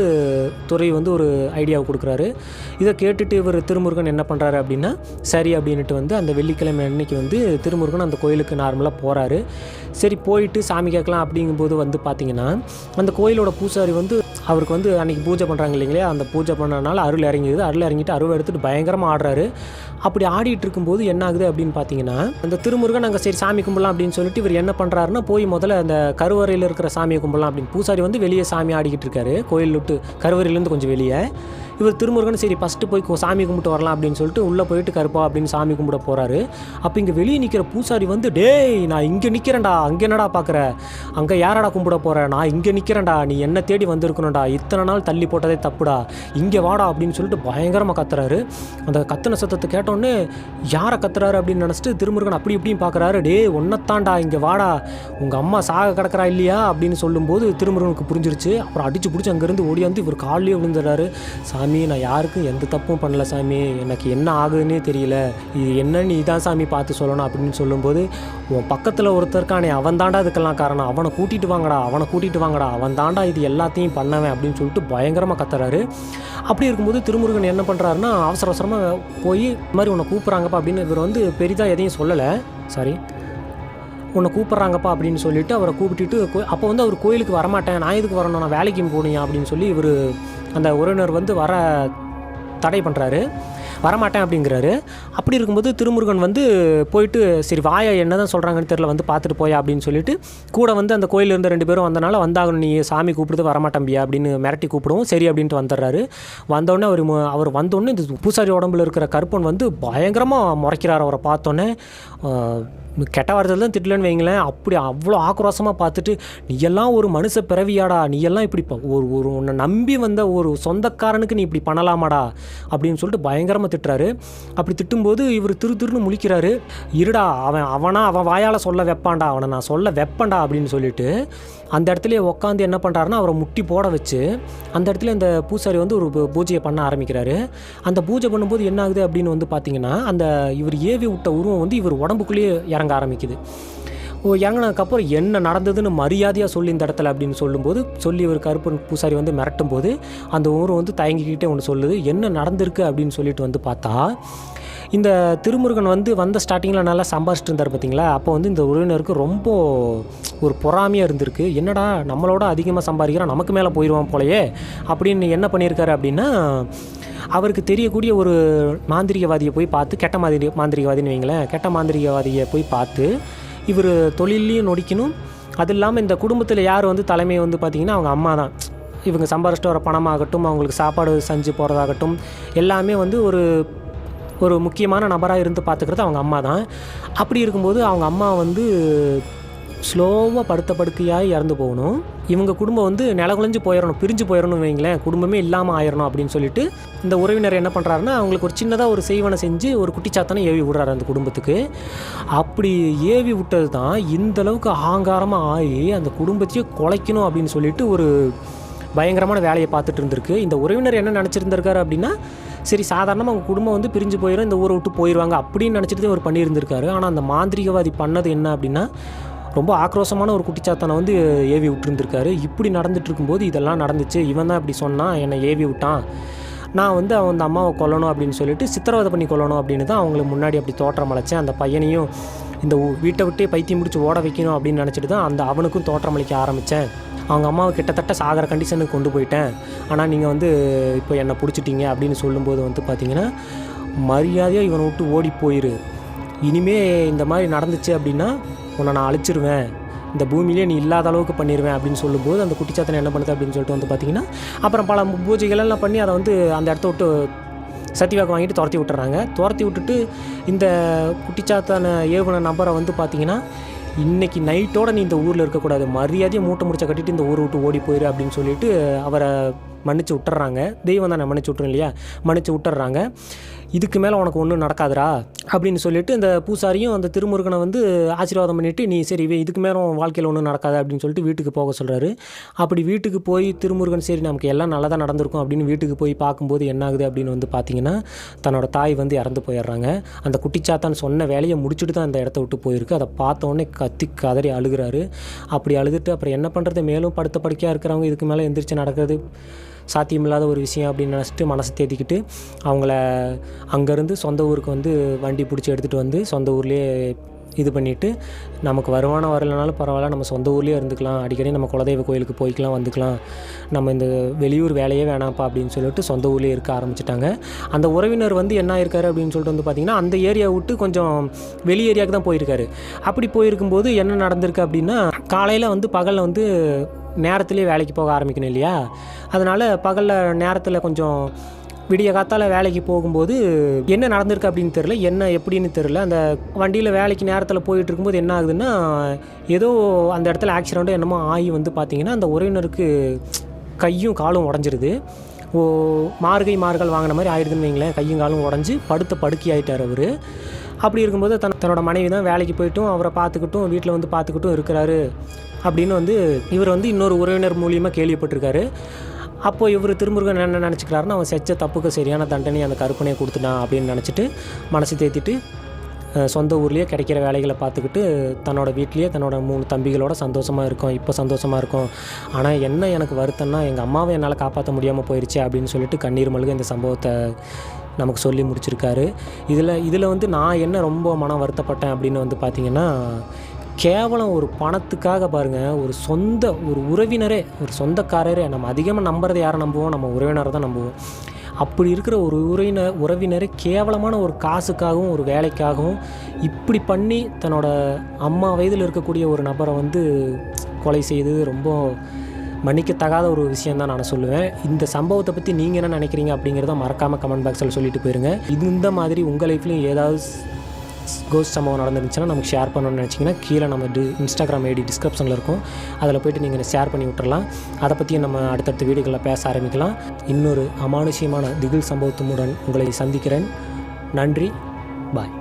துறை வந்து ஒரு ஐடியாவை கொடுக்குறாரு. இதை கேட்டுட்டு இவர் திருமுருகன் என்ன பண்ணுறாரு அப்படின்னா, சரி அப்படின்ட்டு வந்து அந்த வெள்ளிக்கிழமை அன்னைக்கு வந்து திருமுருகன் அந்த கோயிலுக்கு நார்மலாக போகிறாரு. சரி போயிட்டு சாமி கேட்கலாம் அப்படிங்கும்போது வந்து பார்த்திங்கன்னா, அந்த கோயிலோட பூசாரி வந்து அவருக்கு வந்து அன்றைக்கி பூஜை பண்ணுறாங்க இல்லைங்களே, அந்த பூஜை பண்ணனால அருள் இறங்கிட்டு அருவை எடுத்துகிட்டு பயங்கரமாக ஆடுறாரு. அப்படி ஆடிட்டு இருக்கும்போது என்ன ஆகுது அப்படின்னு பார்த்தீங்கன்னா, அந்த திருமுருகன் அங்கே சரி சாமி கும்பிடலாம் அப்படின்னு சொல்லிட்டு இவர் என்ன பண்ணுறாருன்னா, போய் முதல்ல அந்த கருவறையில் இருக்கிற சாமியை கும்பிடலாம் அப்படின்னு, பூசாரி வந்து வெளியே சாமி ஆடிக்கிட்டு இருக்காரு, கோயில் விட்டு கருவறையிலேருந்து கொஞ்சம் வெளியே. இவர் திருமுருகன் சரி ஃபஸ்ட்டு போய் சாமி கும்பிட்டு வரலாம் அப்படின்னு சொல்லிட்டு உள்ளே போயிட்டு கருப்பா அப்படின்னு சாமி கும்பிட போகிறாரு. அப்போ இங்கே வெளியே நிற்கிற பூசாரி வந்து, டேய் நான் இங்கே நிற்கிறேன்டா, அங்கே என்னடா பார்க்குற, அங்கே யாரடா கும்பிட போகிற, நான் இங்கே நிற்கிறேன்டா, நீ என்ன தேடி வந்திருக்கணும்டா, இத்தனை நாள் தள்ளி போட்டதே தப்புடா, இங்கே வாடா அப்படின்னு சொல்லிட்டு பயங்கரமாக கத்துறாரு. அந்த கத்துன சத்தத்தை கேட்டோன்னே கத்துனோடனே யாரை கத்துறாரு அப்படின்னு நினச்சிட்டு திருமுருகன் அப்படி இப்படின்னு பார்க்குறாரு. டே ஒன்னத்தாண்டா இங்கே வாடா, உங்கள் அம்மா சாக கிடக்கிறா இல்லையா அப்படின்னு சொல்லும்போது திருமுருகனுக்கு புரிஞ்சிருச்சு. அப்புறம் அடித்து பிடிச்சி அங்கேருந்து ஓடியாந்து இவர் காலிலே விழுந்துடுறாரு. சாமி நான் யாருக்கும் எந்த தப்பும் பண்ணல சாமி, எனக்கு என்ன ஆகுதுன்னே தெரியல, இது என்னன்னு நீ தான் சாமி பார்த்து சொல்லணும் அப்படின்னு சொல்லும்போது, உன் பக்கத்தில் ஒருத்தருக்கானே அவன் தாண்டா இதுக்கெல்லாம் காரணம், அவனை கூட்டிகிட்டு வாங்கடா, அவன் தாண்டா இது எல்லாத்தையும் பண்ணவன் அப்படின்னு சொல்லிட்டு பயங்கரமாக கத்துறாரு. அப்படி இருக்கும்போது திருமுருகன் என்ன பண்ணுறாருன்னா அவசர அவசரமாக போய் இந்த மாதிரி உன்னை கூப்பிட்றாங்கப்பா அப்படின்னு, இவர் வந்து பெரிதாக எதையும் சொல்லலை, உன்னை கூப்பிட்றாங்கப்பா அப்படின்னு சொல்லிவிட்டு அவரை கூப்பிட்டுட்டு அப்போ வந்து அவர் கோயிலுக்கு வரமாட்டேன், நான் எதுக்கு வரணும், நான் வேலைக்கு போனியா அப்படின்னு சொல்லி இவர் அந்த உறவினர் வந்து வர தடை பண்ணுறாரு, வரமாட்டேன் அப்படிங்கிறாரு. அப்படி இருக்கும்போது திருமுருகன் வந்து போயிட்டு சரி வாயா என்ன தான் சொல்கிறாங்கன்னு தெரியல, வந்து பார்த்துட்டு போயா அப்படின்னு சொல்லிட்டு கூட வந்து அந்த கோயிலில் இருந்த 2 பேரும் வந்தனால வந்தாகணும், நீ சாமி கூப்பிடுறது வரமாட்டம்பியா அப்படின்னு மிரட்டி கூப்பிடுவோம். சரி அப்படின்ட்டு வந்துடுறாரு. வந்தோடனே அவர் வந்தோடனே இந்த பூசாரி உடம்புல இருக்கிற கருப்பன் வந்து பயங்கரமாக முறைக்கிறார். அவரை பார்த்தோன்னே கெட்ட வார்த்தையில் தான் திட்டலன்னு வைங்களேன், அப்படி அவ்வளோ ஆக்ரோஷமாக பார்த்துட்டு, நீ எல்லாம் ஒரு மனுஷ பிறவியாடா, நீ எல்லாம் இப்படி ஒரு உன்னை நம்பி வந்த ஒரு சொந்தக்காரனுக்கு நீ இப்படி பண்ணலாமாடா அப்படின்னு சொல்லிட்டு பயங்கரமாக திட்டுறாரு. அப்படி திட்டும்போது இவர் திருன்னு முழிக்கிறாரு. இருடா அவன் வாயால் சொல்ல வைப்பான்டா, அவனை நான் சொல்ல வைப்பேன்டா அப்படின்னு சொல்லிட்டு அந்த இடத்துல உட்காந்து என்ன பண்ணுறாருன்னா அவரை முட்டி போட வச்சு அந்த இடத்துல இந்த பூசாரி வந்து ஒரு பூஜையை பண்ண ஆரம்பிக்கிறாரு. அந்த பூஜை பண்ணும்போது என்ன ஆகுது அப்படின்னு வந்து பார்த்திங்கன்னா, அந்த இவர் ஏவி விட்ட உருவம் வந்து இவர் உடம்புக்குள்ளேயே இறங்க ஆரம்பிக்குது. இறங்கினதுக்கப்புறம் என்ன நடந்ததுன்னு மரியாதையாக சொல்லி இந்த இடத்துல அப்படின்னு சொல்லும்போது சொல்லி இவர் கருப்பன் பூசாரி வந்து மிரட்டும் போது அந்த உருவம் வந்து தயங்கிக்கிட்டே ஒன்று சொல்லுது, என்ன நடந்திருக்கு அப்படின்னு சொல்லிட்டு வந்து பார்த்தா, இந்த திருமுருகன் வந்து வந்த ஸ்டார்டிங்கில் நல்லா சம்பாதிச்சிட்டு இருந்தார் பார்த்தீங்களா, அப்போ வந்து இந்த உறவினருக்கு ரொம்ப ஒரு பொறாமையாக இருந்திருக்கு. என்னடா நம்மளோட அதிகமாக சம்பாதிக்கிறான், நமக்கு மேலே போயிடுவான் போலையே அப்படின்னு என்ன பண்ணியிருக்காரு அப்படின்னா, அவருக்கு தெரியக்கூடிய ஒரு மாந்திரிகவாதியை போய் பார்த்து, கெட்ட மாந்திரிகவாதின்னு வைங்களேன், கெட்ட மாந்திரிகவாதியை போய் பார்த்து இவர் தொழிலையும் நொடிக்கணும், அது இல்லாமல் இந்த குடும்பத்தில் யார் வந்து தலைமை வந்து பார்த்திங்கன்னா அவங்க அம்மா தான். இவங்க சம்பாதிச்சிட்டு வர பணமாகட்டும், அவங்களுக்கு சாப்பாடு செஞ்சு போகிறதாகட்டும், எல்லாமே வந்து ஒரு முக்கியமான நபராக இருந்து பார்த்துக்கிறது அவங்க அம்மா தான். அப்படி இருக்கும்போது அவங்க அம்மா வந்து ஸ்லோவாக படுக்கையாக இறந்து போகணும். இவங்க குடும்பம் வந்து நிலகுலைஞ்சு போயிடணும், பிரிஞ்சு போயிடணும் வைங்களேன், குடும்பமே இல்லாமல் ஆயிடணும் அப்படின்னு சொல்லிட்டு இந்த உறவினர் என்ன பண்ணுறாருன்னா அவங்களுக்கு ஒரு சின்னதாக ஒரு செய்வனை செஞ்சு ஒரு குட்டிச்சாத்தானே ஏவி விடுறாரு அந்த குடும்பத்துக்கு. அப்படி ஏவி விட்டது தான் இந்தளவுக்கு ஆங்காரமாக ஆகி அந்த குடும்பத்தையே குலைக்கணும் அப்படின்னு சொல்லிட்டு ஒரு பயங்கரமான வேலையை பார்த்துட்டு இருந்திருக்கு. இந்த உறவினர் என்ன நினச்சிருந்திருக்காரு அப்படின்னா, சரி சாதாரணமாக அவங்க குடும்பம் வந்து பிரிஞ்சு போயிடும், இந்த ஊரை விட்டு போயிடுவாங்க அப்படின்னு நினச்சிட்டு அவர் பண்ணியிருந்திருக்காரு. ஆனால் அந்த மாந்திரிகவாதி பண்ணது என்ன அப்படின்னா, ரொம்ப ஆக்ரோஷமான ஒரு குட்டிச்சாத்தானை வந்து ஏவி விட்டுருந்துருக்காரு. இப்படி நடந்துட்டு இருக்கும்போது இதெல்லாம் நடந்துச்சு, இவன் தான் இப்படி சொன்னான், என்னை ஏவி விட்டான், நான் வந்து அவன் அந்த அம்மாவை கொல்லணும் அப்படின்னு சொல்லிட்டு சித்திரவதை பண்ணி கொல்லணும் அப்படின்னு தான் அவங்களுக்கு முன்னாடி அப்படி தோற்றம் அழைச்சேன். அந்த பையனையும் இந்த வீட்டை விட்டே பைத்தியம் முடிச்சு ஓட வைக்கணும் அப்படின்னு நினச்சிட்டு தான் அவனுக்கும் தோற்றம் அளிக்க ஆரம்பித்தேன். அவங்க அம்மாவை கிட்டத்தட்ட சாகிற கண்டிஷனுக்கு கொண்டு போயிட்டேன், ஆனால் நீங்கள் வந்து இப்போ என்னை பிடிச்சிட்டிங்க அப்படின்னு சொல்லும்போது வந்து பார்த்திங்கன்னா, மரியாதையாக இவனை விட்டு ஓடி போயிரு, இனிமே இந்த மாதிரி நடந்துச்சு அப்படின்னா உன்னை நான் அழிச்சிருவேன், இந்த பூமியிலே நீ இல்லாத அளவுக்கு பண்ணிடுவேன் அப்படின்னு சொல்லும்போது அந்த குட்டிச்சாத்தனை என்ன பண்ணுது அப்படின்னு சொல்லிட்டு வந்து பார்த்திங்கன்னா, அப்புறம் பல பூஜைகளெல்லாம் பண்ணி அதை வந்து அந்த இடத்த விட்டு சத்திவாக்கு வாங்கிட்டு துரத்தி விட்டுறாங்க. துரத்தி விட்டுட்டு இந்த குட்டிச்சாத்தான ஏவுன நபரை வந்து பார்த்திங்கன்னா, இன்றைக்கி நைட்டோடு நீ இந்த ஊரில் இருக்கக்கூடாது, மரியாதையை மூட்டை முடிச்ச கட்டிட்டு இந்த ஊரை விட்டு ஓடி போயிரு அப்படின்னு சொல்லிட்டு அவரை மன்னிச்சு விட்டுறாங்க. தெய்வம் தானே மன்னிச்சு விட்டுரும் இல்லையா, மன்னிச்சு விட்டுறாங்க. இதுக்கு மேலே உனக்கு ஒன்றும் நடக்காதுரா அப்படின்னு சொல்லிட்டு இந்த பூசாரியும் அந்த திருமுருகனை வந்து ஆசீர்வாதம் பண்ணிவிட்டு, நீ சரி இதுக்கு மேலே வாழ்க்கையில் ஒன்றும் நடக்காது அப்படின்னு சொல்லிட்டு வீட்டுக்கு போக சொல்கிறாரு. அப்படி வீட்டுக்கு போய் திருமுருகன் சரி நமக்கு எல்லாம் நல்லா தான் நடந்திருக்கும் அப்படின்னு வீட்டுக்கு போய் பார்க்கும்போது என்ன ஆகுது அப்படின்னு வந்து பார்த்திங்கன்னா, தன்னோட தாய் வந்து இறந்து போயிடுறாங்க. அந்த குட்டிச்சாத்தான் சொன்ன வேலையை முடிச்சுட்டு தான் அந்த இடத்த விட்டு போயிருக்கு. அதை பார்த்தோன்னே கத்தி கதறி அழுகிறாரு. அப்படி அழுதுட்டு அப்புறம் என்ன பண்ணுறது, மேலும் படுத்த படுக்கையாக இருக்கிறவங்க இதுக்கு மேலே எந்திரிச்சு நடக்கிறது சாத்தியமில்லாத ஒரு விஷயம் அப்படின்னு நினச்சிட்டு மனசை தேத்திக்கிட்டு அவங்கள அங்கேருந்து சொந்த ஊருக்கு வந்து வண்டி பிடிச்சி எடுத்துகிட்டு வந்து சொந்த ஊர்லேயே இது பண்ணிவிட்டு, நமக்கு வருமானம் வரலைனாலும் பரவாயில்ல, நம்ம சொந்த ஊர்லேயே இருந்துக்கலாம், அடிக்கடி நம்ம குலதெய்வ கோயிலுக்கு போய்க்கலாம் வந்துக்கலாம், நம்ம இந்த வெளியூர் வேலையே வேணாம்ப்பா அப்படின்னு சொல்லிட்டு சொந்த ஊர்லேயே இருக்க ஆரம்பிச்சிட்டாங்க. அந்த உறவினர் வந்து என்ன ஆயிருக்காரு அப்படின்னு சொல்லிட்டு வந்து பார்த்திங்கன்னா, அந்த ஏரியா விட்டு கொஞ்சம் வெளி ஏரியாவுக்கு தான் போயிருக்காரு. அப்படி போயிருக்கும்போது என்ன நடந்திருக்கு அப்படின்னா, காலையில் வந்து பகலில் வந்து நேரத்துலேயே வேலைக்கு போக ஆரம்பிக்கணும் இல்லையா, அதனால் பகலில் நேரத்தில் கொஞ்சம் விடிய காத்தால் வேலைக்கு போகும்போது என்ன நடந்திருக்கு அப்படின்னு தெரில, என்ன எப்படின்னு தெரில. அந்த வண்டியில் வேலைக்கு நேரத்தில் போயிட்டு இருக்கும்போது என்ன ஆகுதுன்னா, ஏதோ அந்த இடத்துல ஆக்சிடெண்ட்டோ என்னமோ ஆகி வந்து பார்த்திங்கன்னா அந்த உறவினருக்கு கையும் காலும் உடஞ்சிருது. மார்கள் வாங்கின மாதிரி ஆயிடுதுன்னு வைங்களேன். கையும் காலும் உடஞ்சி படுக்கை ஆகிட்டார் அவர். அப்படி இருக்கும்போது தன்னோட மனைவி தான் வேலைக்கு போய்ட்டும் அவரை பார்த்துக்கிட்டும் வீட்டில் வந்து பார்த்துக்கிட்டும் இருக்கிறாரு அப்படின்னு வந்து இவர் வந்து இன்னொரு உறவினர் மூலியமாக கேள்விப்பட்டிருக்காரு. அப்போது இவர் திருமுருகன் என்ன நினச்சிக்கிறாருன்னா, அவன் செஞ்ச தப்புக்கு சரியான தண்டனை அந்த கருப்பனையை கொடுத்துட்டான் அப்படின்னு நினச்சிட்டு மனசு தேத்திட்டு சொந்த ஊர்லேயே கிடைக்கிற வேலைகளை பார்த்துக்கிட்டு தன்னோட வீட்லேயே தன்னோட 3 தம்பிகளோட சந்தோஷமாக இருக்கும். இப்போ சந்தோஷமாக இருக்கும். ஆனால் என்ன எனக்கு வருத்தம்னா, எங்கள் அம்மாவை என்னால் காப்பாற்ற முடியாமல் போயிடுச்சு அப்படின்னு சொல்லிட்டு கண்ணீர் மல்க இந்த சம்பவத்தை நமக்கு சொல்லி முடிச்சிருக்காரு. இதில் வந்து நான் என்ன ரொம்ப மனம் வருத்தப்பட்டேன் அப்படின்னு வந்து பார்த்திங்கன்னா, கேவலம் ஒரு பணத்துக்காக பாருங்கள், ஒரு உறவினரே, ஒரு சொந்தக்காரரே, நம்ம அதிகமாக நம்புறது யாரை நம்புவோம்? நம்ம உறவினரை தான் நம்புவோம். அப்படி இருக்கிற ஒரு உறவினரை கேவலமான ஒரு காசுக்காகவும் ஒரு வேலைக்காகவும் இப்படி பண்ணி தன்னோட அம்மா வயதில் இருக்கக்கூடிய ஒரு நபரை வந்து கொலை செய்து ரொம்ப மன்னிக்கத்தகாத ஒரு விஷயந்தான் நான் சொல்லுவேன். இந்த சம்பவத்தை பற்றி நீங்கள் என்ன நினைக்கிறீங்க அப்படிங்கிறத மறக்காமல் கமெண்ட் பாக்ஸில் சொல்லிட்டு போயிருங்க. இந்த மாதிரி உங்கள் லைஃப்லையும் ஏதாவது கோஸ்ட் சம்பவம் நடந்துருந்துச்சுன்னா நமக்கு ஷேர் பண்ணணும்னு நினச்சிங்கன்னா கீழே நம்ம இன்ஸ்டாகிராம் ஐடி டிஸ்கிரிப்ஷனில் இருக்கும். அதில் போய்ட்டு நீங்கள் ஷேர் பண்ணி விட்டுறலாம். அதை பற்றியும் நம்ம அடுத்தடுத்த வீடியோக்களில் பேச ஆரம்பிக்கலாம். இன்னொரு அமானுஷ்யமான திகில் சம்பவத்துடன் உங்களை சந்திக்கிறேன். நன்றி. பாய்.